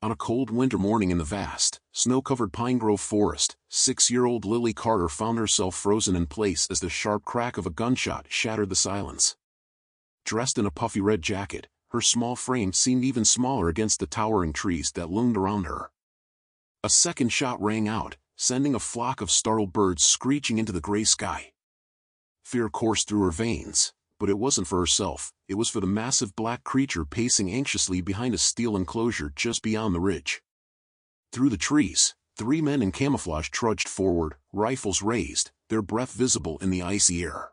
On a cold winter morning in the vast, snow-covered pine grove forest, 6-year-old Lily Carter found herself frozen in place as the sharp crack of a gunshot shattered the silence. Dressed in a puffy red jacket, her small frame seemed even smaller against the towering trees that loomed around her. A second shot rang out, sending a flock of startled birds screeching into the gray sky. Fear coursed through her veins, but it wasn't for herself, it was for the massive black creature pacing anxiously behind a steel enclosure just beyond the ridge. Through the trees, 3 men in camouflage trudged forward, rifles raised, their breath visible in the icy air.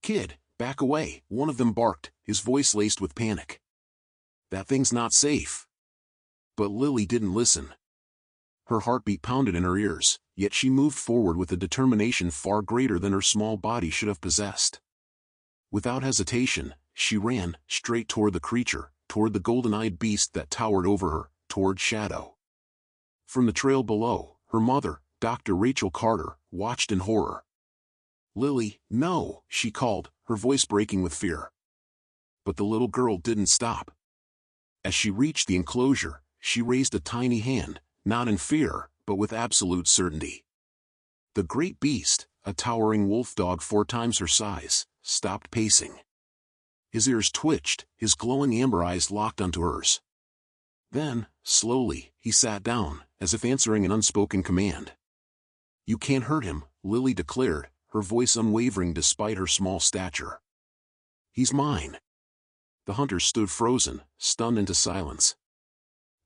"Kid, back away," one of them barked, his voice laced with panic. "That thing's not safe." But Lily didn't listen. Her heartbeat pounded in her ears, yet she moved forward with a determination far greater than her small body should have possessed. Without hesitation, she ran, straight toward the creature, toward the golden-eyed beast that towered over her, toward Shadow. From the trail below, her mother, Dr. Rachel Carter, watched in horror. "Lily, no," she called, her voice breaking with fear. But the little girl didn't stop. As she reached the enclosure, she raised a tiny hand, not in fear, but with absolute certainty. The great beast, a towering wolfdog 4 times her size, stopped pacing. His ears twitched, his glowing amber eyes locked onto hers. Then, slowly, he sat down, as if answering an unspoken command. "You can't hurt him," Lily declared, her voice unwavering despite her small stature. "He's mine." The hunters stood frozen, stunned into silence.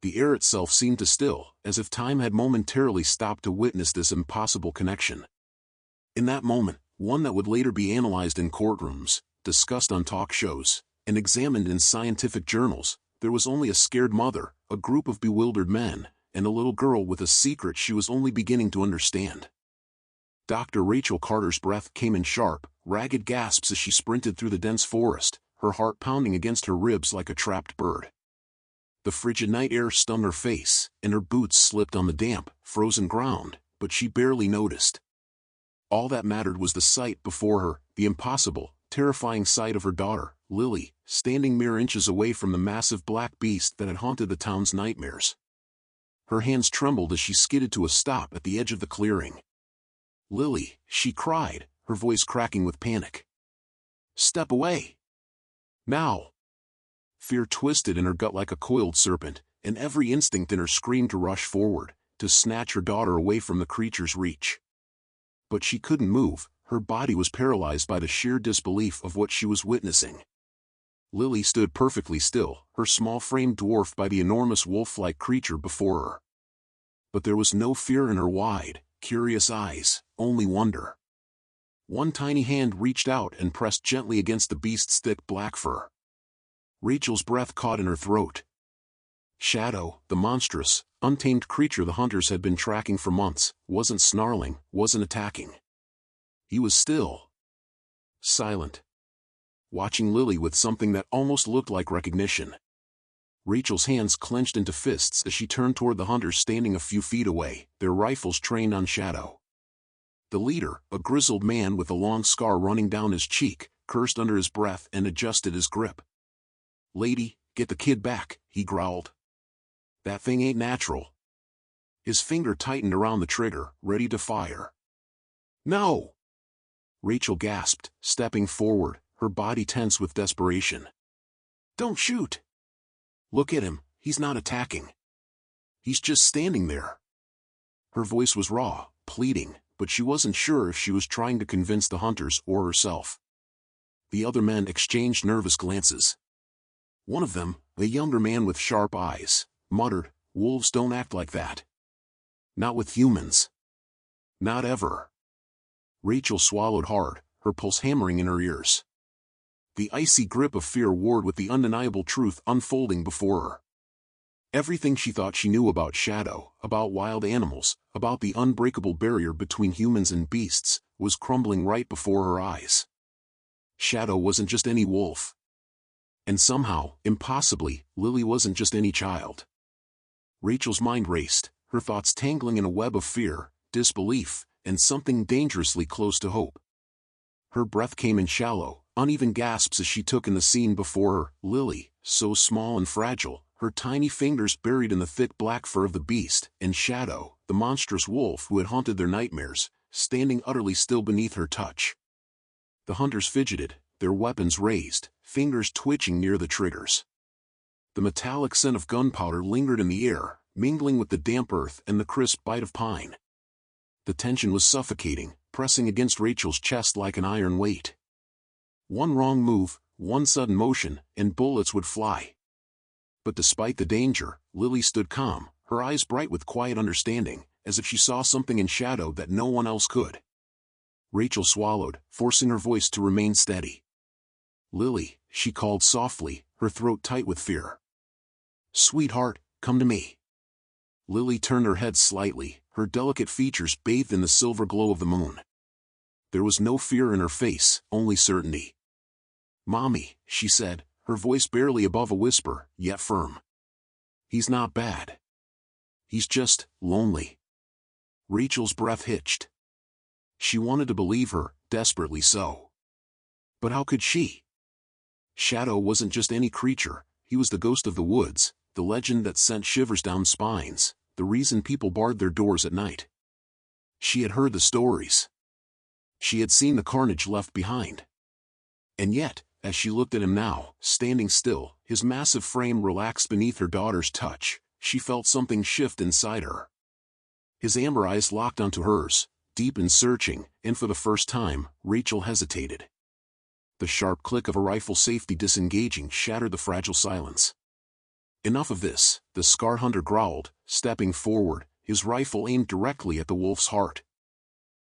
The air itself seemed to still, as if time had momentarily stopped to witness this impossible connection. In that moment, one that would later be analyzed in courtrooms, discussed on talk shows, and examined in scientific journals, there was only a scared mother, a group of bewildered men, and a little girl with a secret she was only beginning to understand. Dr. Rachel Carter's breath came in sharp, ragged gasps as she sprinted through the dense forest, her heart pounding against her ribs like a trapped bird. The frigid night air stung her face, and her boots slipped on the damp, frozen ground, but she barely noticed. All that mattered was the sight before her, the impossible, terrifying sight of her daughter, Lily, standing mere inches away from the massive black beast that had haunted the town's nightmares. Her hands trembled as she skidded to a stop at the edge of the clearing. "Lily," she cried, her voice cracking with panic. "Step away! Now!" Fear twisted in her gut like a coiled serpent, and every instinct in her screamed to rush forward, to snatch her daughter away from the creature's reach. But she couldn't move, her body was paralyzed by the sheer disbelief of what she was witnessing. Lily stood perfectly still, her small frame dwarfed by the enormous wolf-like creature before her. But there was no fear in her wide, curious eyes, only wonder. One tiny hand reached out and pressed gently against the beast's thick black fur. Rachel's breath caught in her throat. Shadow, the monstrous, untamed creature the hunters had been tracking for months, wasn't snarling, wasn't attacking. He was still. Silent. Watching Lily with something that almost looked like recognition. Rachel's hands clenched into fists as she turned toward the hunters standing a few feet away, their rifles trained on Shadow. The leader, a grizzled man with a long scar running down his cheek, cursed under his breath and adjusted his grip. "Lady, get the kid back," he growled. "That thing ain't natural." His finger tightened around the trigger, ready to fire. "No!" Rachel gasped, stepping forward, her body tense with desperation. "Don't shoot! Look at him, he's not attacking. He's just standing there." Her voice was raw, pleading, but she wasn't sure if she was trying to convince the hunters or herself. The other men exchanged nervous glances. One of them, a younger man with sharp eyes, muttered, "Wolves don't act like that. Not with humans. Not ever." Rachel swallowed hard, her pulse hammering in her ears. The icy grip of fear warred with the undeniable truth unfolding before her. Everything she thought she knew about Shadow, about wild animals, about the unbreakable barrier between humans and beasts, was crumbling right before her eyes. Shadow wasn't just any wolf. And somehow, impossibly, Lily wasn't just any child. Rachel's mind raced, her thoughts tangling in a web of fear, disbelief, and something dangerously close to hope. Her breath came in shallow, uneven gasps as she took in the scene before her. Lily, so small and fragile, her tiny fingers buried in the thick black fur of the beast, and Shadow, the monstrous wolf who had haunted their nightmares, standing utterly still beneath her touch. The hunters fidgeted, their weapons raised, fingers twitching near the triggers. The metallic scent of gunpowder lingered in the air, mingling with the damp earth and the crisp bite of pine. The tension was suffocating, pressing against Rachel's chest like an iron weight. One wrong move, one sudden motion, and bullets would fly. But despite the danger, Lily stood calm, her eyes bright with quiet understanding, as if she saw something in Shadow that no one else could. Rachel swallowed, forcing her voice to remain steady. "Lily," she called softly, her throat tight with fear. "Sweetheart, come to me." Lily turned her head slightly, her delicate features bathed in the silver glow of the moon. There was no fear in her face, only certainty. "Mommy," she said, her voice barely above a whisper, yet firm. "He's not bad. He's just lonely." Rachel's breath hitched. She wanted to believe her, desperately so. But how could she? Shadow wasn't just any creature, he was the ghost of the woods, the legend that sent shivers down spines, the reason people barred their doors at night. She had heard the stories. She had seen the carnage left behind. And yet, as she looked at him now, standing still, his massive frame relaxed beneath her daughter's touch, she felt something shift inside her. His amber eyes locked onto hers, deep and searching, and for the first time, Rachel hesitated. The sharp click of a rifle safety disengaging shattered the fragile silence. "Enough of this," the Scar Hunter growled, stepping forward, his rifle aimed directly at the wolf's heart.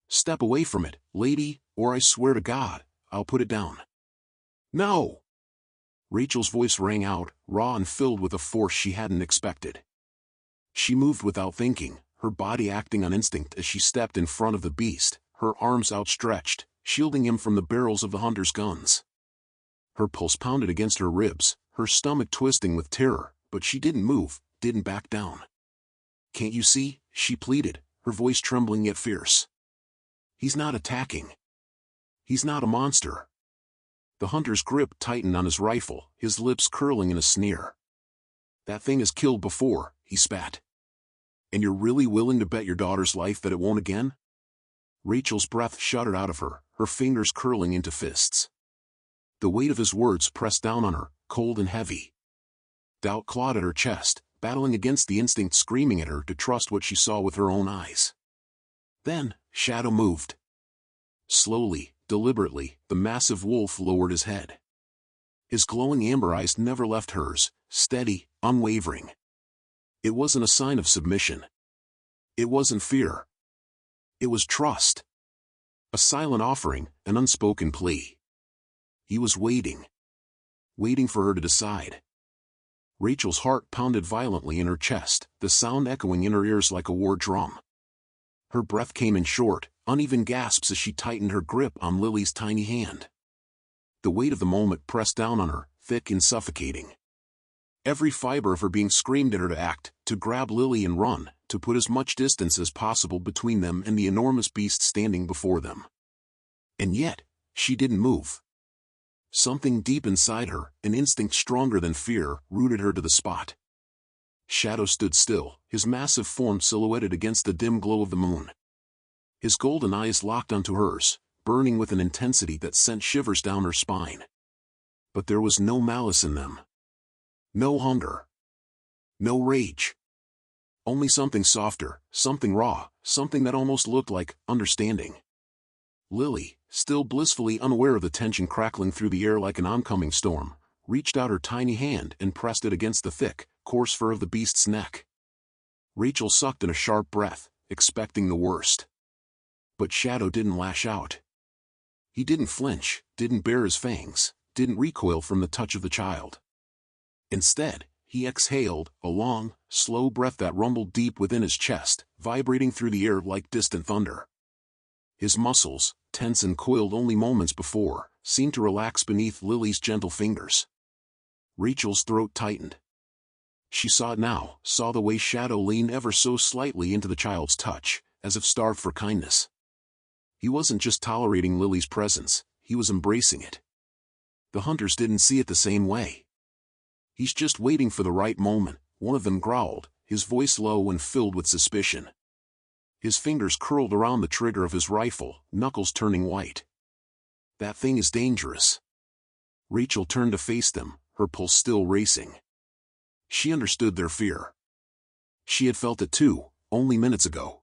"Step away from it, lady, or I swear to God, I'll put it down." "No!" Rachel's voice rang out, raw and filled with a force she hadn't expected. She moved without thinking, her body acting on instinct as she stepped in front of the beast, her arms outstretched, shielding him from the barrels of the hunter's guns. Her pulse pounded against her ribs, her stomach twisting with terror, but she didn't move, didn't back down. "Can't you see?" she pleaded, her voice trembling yet fierce. "He's not attacking. He's not a monster." The hunter's grip tightened on his rifle, his lips curling in a sneer. "That thing has killed before," he spat. "And you're really willing to bet your daughter's life that it won't again?" Rachel's breath shuddered out of her, her fingers curling into fists. The weight of his words pressed down on her, cold and heavy. Doubt clawed at her chest, battling against the instinct screaming at her to trust what she saw with her own eyes. Then, Shadow moved. Slowly, deliberately, the massive wolf lowered his head. His glowing amber eyes never left hers, steady, unwavering. It wasn't a sign of submission. It wasn't fear. It was trust. A silent offering, an unspoken plea. He was waiting. Waiting for her to decide. Rachel's heart pounded violently in her chest, the sound echoing in her ears like a war drum. Her breath came in short, uneven gasps as she tightened her grip on Lily's tiny hand. The weight of the moment pressed down on her, thick and suffocating. Every fiber of her being screamed at her to act, to grab Lily and run, to put as much distance as possible between them and the enormous beast standing before them. And yet, she didn't move. Something deep inside her, an instinct stronger than fear, rooted her to the spot. Shadow stood still, his massive form silhouetted against the dim glow of the moon. His golden eyes locked onto hers, burning with an intensity that sent shivers down her spine. But there was no malice in them. No hunger. No rage. Only something softer, something raw, something that almost looked like understanding. Lily, still blissfully unaware of the tension crackling through the air like an oncoming storm, reached out her tiny hand and pressed it against the thick, coarse fur of the beast's neck. Rachel sucked in a sharp breath, expecting the worst. But Shadow didn't lash out. He didn't flinch, didn't bare his fangs, didn't recoil from the touch of the child. Instead, he exhaled, a long, slow breath that rumbled deep within his chest, vibrating through the air like distant thunder. His muscles, tense and coiled only moments before, seemed to relax beneath Lily's gentle fingers. Rachel's throat tightened. She saw it now, saw the way Shadow leaned ever so slightly into the child's touch, as if starved for kindness. He wasn't just tolerating Lily's presence, he was embracing it. The hunters didn't see it the same way. He's just waiting for the right moment, one of them growled, his voice low and filled with suspicion. His fingers curled around the trigger of his rifle, knuckles turning white. That thing is dangerous. Rachel turned to face them, her pulse still racing. She understood their fear. She had felt it too, only minutes ago.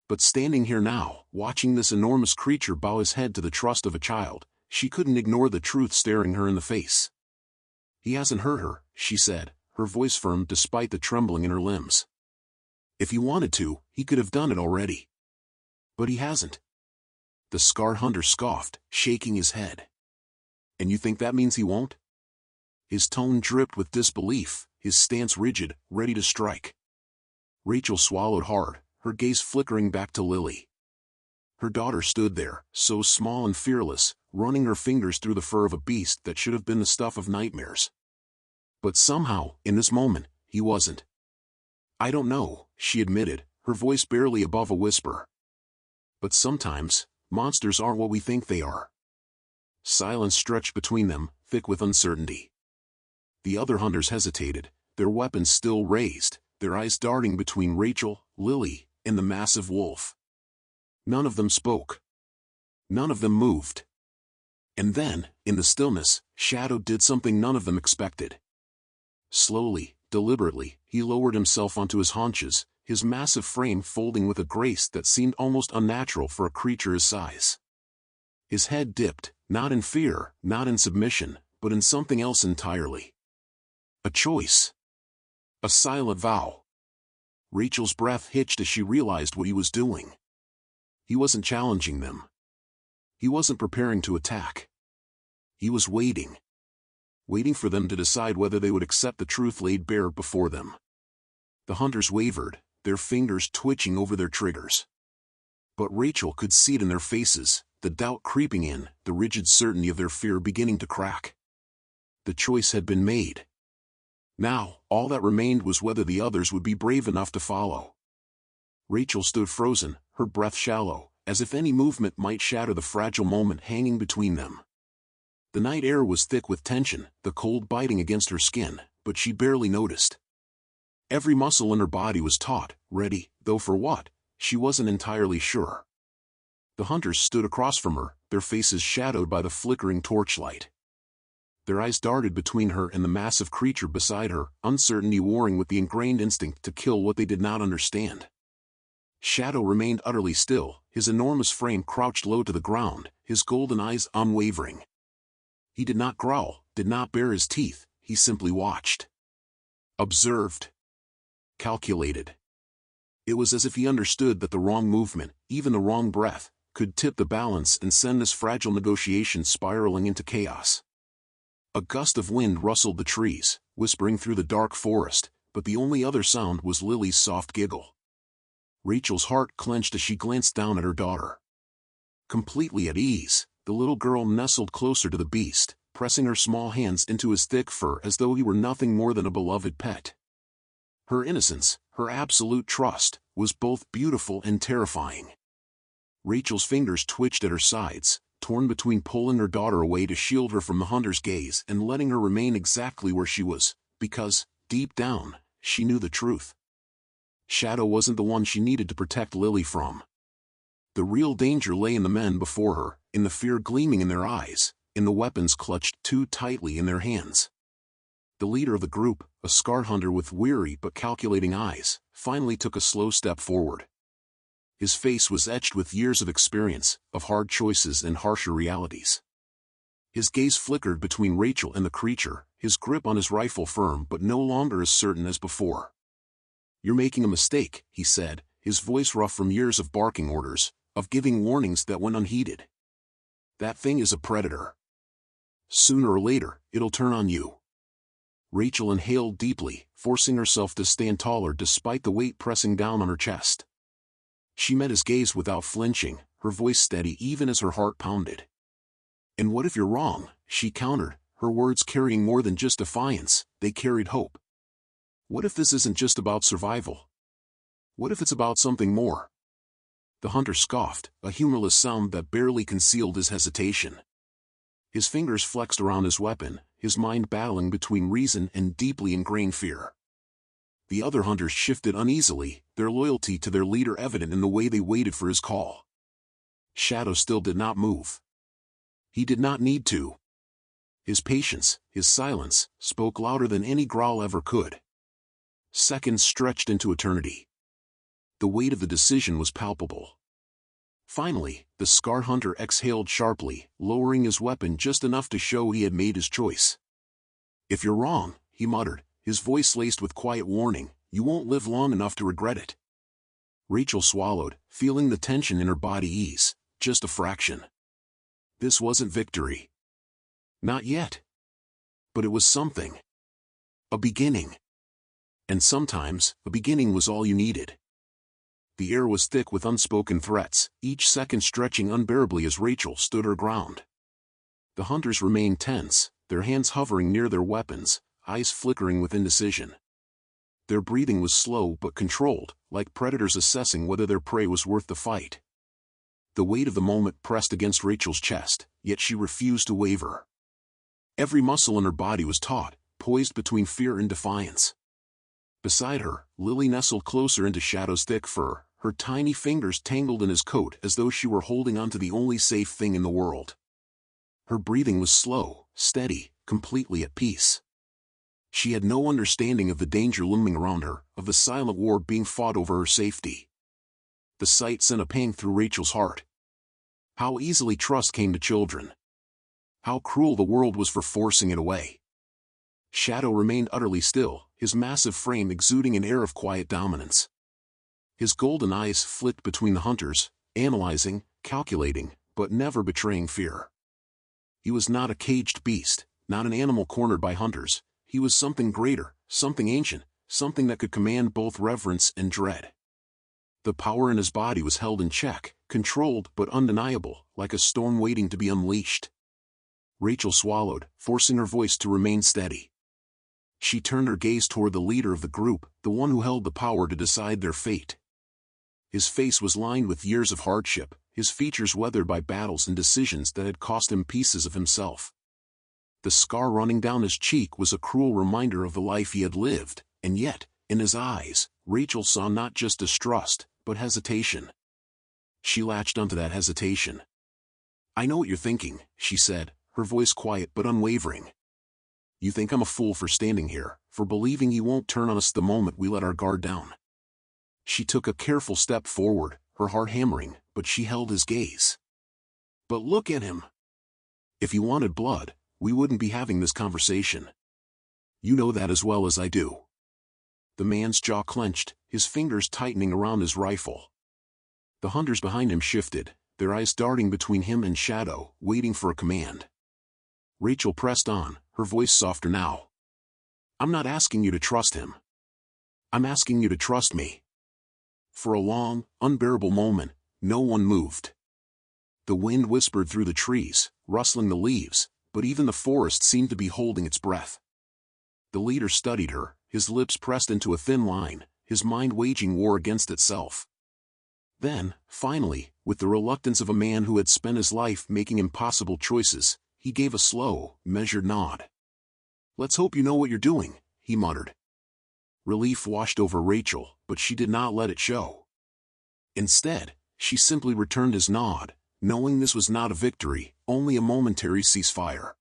But standing here now, watching this enormous creature bow his head to the trust of a child, she couldn't ignore the truth staring her in the face. He hasn't hurt her, she said, her voice firm despite the trembling in her limbs. If he wanted to, he could have done it already. But he hasn't. The Scar Hunter scoffed, shaking his head. And you think that means he won't? His tone dripped with disbelief, his stance rigid, ready to strike. Rachel swallowed hard, her gaze flickering back to Lily. Her daughter stood there, so small and fearless, running her fingers through the fur of a beast that should have been the stuff of nightmares. But somehow, in this moment, he wasn't. I don't know, she admitted, her voice barely above a whisper. But sometimes, monsters aren't what we think they are. Silence stretched between them, thick with uncertainty. The other hunters hesitated, their weapons still raised, their eyes darting between Rachel, Lily, and the massive wolf. None of them spoke. None of them moved. And then, in the stillness, Shadow did something none of them expected. Slowly, deliberately, he lowered himself onto his haunches, his massive frame folding with a grace that seemed almost unnatural for a creature his size. His head dipped, not in fear, not in submission, but in something else entirely. A choice. A silent vow. Rachel's breath hitched as she realized what he was doing. He wasn't challenging them. He wasn't preparing to attack. He was waiting. Waiting for them to decide whether they would accept the truth laid bare before them. The hunters wavered, their fingers twitching over their triggers. But Rachel could see it in their faces, the doubt creeping in, the rigid certainty of their fear beginning to crack. The choice had been made. Now, all that remained was whether the others would be brave enough to follow. Rachel stood frozen, her breath shallow, as if any movement might shatter the fragile moment hanging between them. The night air was thick with tension, the cold biting against her skin, but she barely noticed. Every muscle in her body was taut, ready, though for what, she wasn't entirely sure. The hunters stood across from her, their faces shadowed by the flickering torchlight. Their eyes darted between her and the massive creature beside her, uncertainty warring with the ingrained instinct to kill what they did not understand. Shadow remained utterly still, his enormous frame crouched low to the ground, his golden eyes unwavering. He did not growl, did not bare his teeth, he simply watched. Observed. Calculated. It was as if he understood that the wrong movement, even the wrong breath, could tip the balance and send this fragile negotiation spiraling into chaos. A gust of wind rustled the trees, whispering through the dark forest, but the only other sound was Lily's soft giggle. Rachel's heart clenched as she glanced down at her daughter. Completely at ease, the little girl nestled closer to the beast, pressing her small hands into his thick fur as though he were nothing more than a beloved pet. Her innocence, her absolute trust, was both beautiful and terrifying. Rachel's fingers twitched at her sides, torn between pulling her daughter away to shield her from the hunter's gaze and letting her remain exactly where she was, because, deep down, she knew the truth. Shadow wasn't the one she needed to protect Lily from. The real danger lay in the men before her, in the fear gleaming in their eyes, in the weapons clutched too tightly in their hands. The leader of the group, a Scar Hunter with weary but calculating eyes, finally took a slow step forward. His face was etched with years of experience, of hard choices and harsher realities. His gaze flickered between Rachel and the creature, his grip on his rifle firm but no longer as certain as before. "You're making a mistake," he said, his voice rough from years of barking orders, of giving warnings that went unheeded. "That thing is a predator. Sooner or later, it'll turn on you." Rachel inhaled deeply, forcing herself to stand taller despite the weight pressing down on her chest. She met his gaze without flinching, her voice steady even as her heart pounded. "And what if you're wrong?" she countered, her words carrying more than just defiance, they carried hope. "What if this isn't just about survival? What if it's about something more?" The hunter scoffed, a humorless sound that barely concealed his hesitation. His fingers flexed around his weapon, his mind battling between reason and deeply ingrained fear. The other hunters shifted uneasily, their loyalty to their leader evident in the way they waited for his call. Shadow still did not move. He did not need to. His patience, his silence, spoke louder than any growl ever could. Seconds stretched into eternity. The weight of the decision was palpable. Finally, the Scar Hunter exhaled sharply, lowering his weapon just enough to show he had made his choice. "If you're wrong," he muttered, his voice laced with quiet warning, "you won't live long enough to regret it." Rachel swallowed, feeling the tension in her body ease, just a fraction. This wasn't victory. Not yet. But it was something. A beginning. And sometimes, a beginning was all you needed. The air was thick with unspoken threats, each second stretching unbearably as Rachel stood her ground. The hunters remained tense, their hands hovering near their weapons, eyes flickering with indecision. Their breathing was slow but controlled, like predators assessing whether their prey was worth the fight. The weight of the moment pressed against Rachel's chest, yet she refused to waver. Every muscle in her body was taut, poised between fear and defiance. Beside her, Lily nestled closer into Shadow's thick fur, her tiny fingers tangled in his coat as though she were holding onto the only safe thing in the world. Her breathing was slow, steady, completely at peace. She had no understanding of the danger looming around her, of the silent war being fought over her safety. The sight sent a pang through Rachel's heart. How easily trust came to children. How cruel the world was for forcing it away. Shadow remained utterly still, his massive frame exuding an air of quiet dominance. His golden eyes flicked between the hunters, analyzing, calculating, but never betraying fear. He was not a caged beast, not an animal cornered by hunters. He was something greater, something ancient, something that could command both reverence and dread. The power in his body was held in check, controlled but undeniable, like a storm waiting to be unleashed. Rachel swallowed, forcing her voice to remain steady. She turned her gaze toward the leader of the group, the one who held the power to decide their fate. His face was lined with years of hardship, his features weathered by battles and decisions that had cost him pieces of himself. The scar running down his cheek was a cruel reminder of the life he had lived, and yet, in his eyes, Rachel saw not just distrust, but hesitation. She latched onto that hesitation. "I know what you're thinking," she said, her voice quiet but unwavering. "You think I'm a fool for standing here, for believing he won't turn on us the moment we let our guard down." She took a careful step forward, her heart hammering, but she held his gaze. "But look at him. If he wanted blood, we wouldn't be having this conversation. You know that as well as I do." The man's jaw clenched, his fingers tightening around his rifle. The hunters behind him shifted, their eyes darting between him and Shadow, waiting for a command. Rachel pressed on, her voice softer now. "I'm not asking you to trust him. I'm asking you to trust me." For a long, unbearable moment, no one moved. The wind whispered through the trees, rustling the leaves, but even the forest seemed to be holding its breath. The leader studied her, his lips pressed into a thin line, his mind waging war against itself. Then, finally, with the reluctance of a man who had spent his life making impossible choices, he gave a slow, measured nod. "Let's hope you know what you're doing," he muttered. Relief washed over Rachel, but she did not let it show. Instead, she simply returned his nod, knowing this was not a victory, only a momentary ceasefire.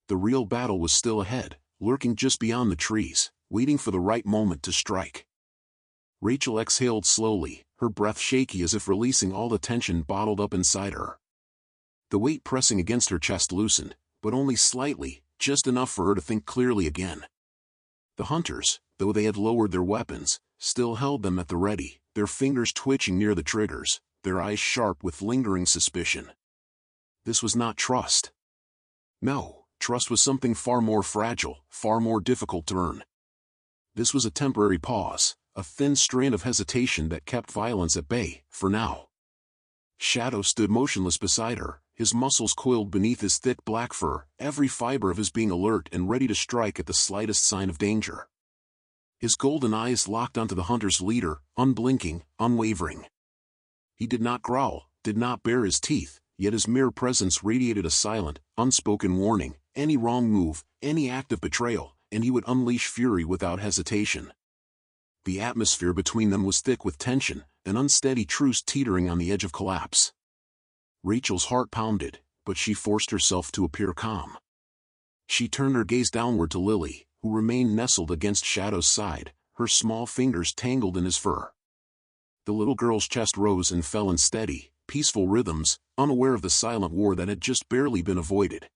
The real battle was still ahead, lurking just beyond the trees, waiting for the right moment to strike. Rachel exhaled slowly, her breath shaky as if releasing all the tension bottled up inside her. The weight pressing against her chest loosened, but only slightly, just enough for her to think clearly again. The hunters, though they had lowered their weapons, still held them at the ready, their fingers twitching near the triggers, their eyes sharp with lingering suspicion. This was not trust. No, trust was something far more fragile, far more difficult to earn. This was a temporary pause, a thin strand of hesitation that kept violence at bay, for now. Shadow stood motionless beside her, his muscles coiled beneath his thick black fur, every fiber of his being alert and ready to strike at the slightest sign of danger. His golden eyes locked onto the hunter's leader, unblinking, unwavering. He did not growl, did not bare his teeth, yet his mere presence radiated a silent, unspoken warning. any wrong move, any act of betrayal, and he would unleash fury without hesitation. The atmosphere between them was thick with tension, an unsteady truce teetering on the edge of collapse. Rachel's heart pounded, but she forced herself to appear calm. She turned her gaze downward to Lily, who remained nestled against Shadow's side, her small fingers tangled in his fur. The little girl's chest rose and fell in steady, peaceful rhythms, unaware of the silent war that had just barely been avoided.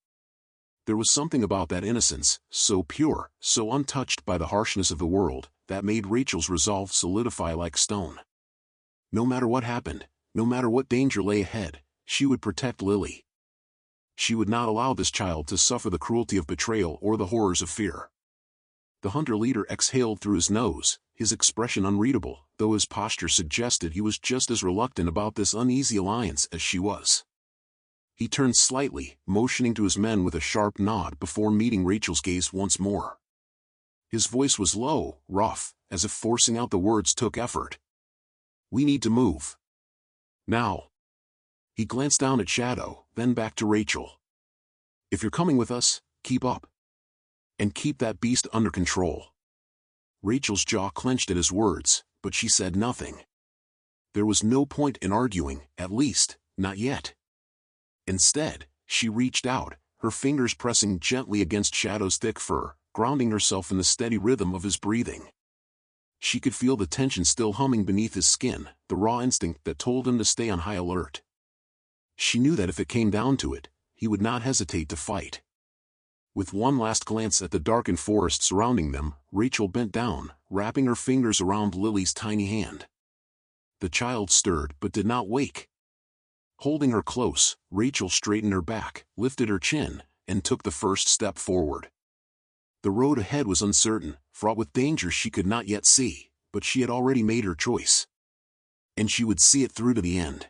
There was something about that innocence, so pure, so untouched by the harshness of the world, that made Rachel's resolve solidify like stone. No matter what happened, no matter what danger lay ahead, she would protect Lily. She would not allow this child to suffer the cruelty of betrayal or the horrors of fear. The hunter-leader exhaled through his nose, his expression unreadable, though his posture suggested he was just as reluctant about this uneasy alliance as she was. He turned slightly, motioning to his men with a sharp nod before meeting Rachel's gaze once more. His voice was low, rough, as if forcing out the words took effort. "We need to move. Now." He glanced down at Shadow, then back to Rachel. "If you're coming with us, keep up. And keep that beast under control." Rachel's jaw clenched at his words, but she said nothing. There was no point in arguing, at least, not yet. Instead, she reached out, her fingers pressing gently against Shadow's thick fur, grounding herself in the steady rhythm of his breathing. She could feel the tension still humming beneath his skin, the raw instinct that told him to stay on high alert. She knew that if it came down to it, he would not hesitate to fight. With one last glance at the darkened forest surrounding them, Rachel bent down, wrapping her fingers around Lily's tiny hand. The child stirred but did not wake. Holding her close, Rachel straightened her back, lifted her chin, and took the first step forward. The road ahead was uncertain, fraught with dangers she could not yet see, but she had already made her choice. And she would see it through to the end.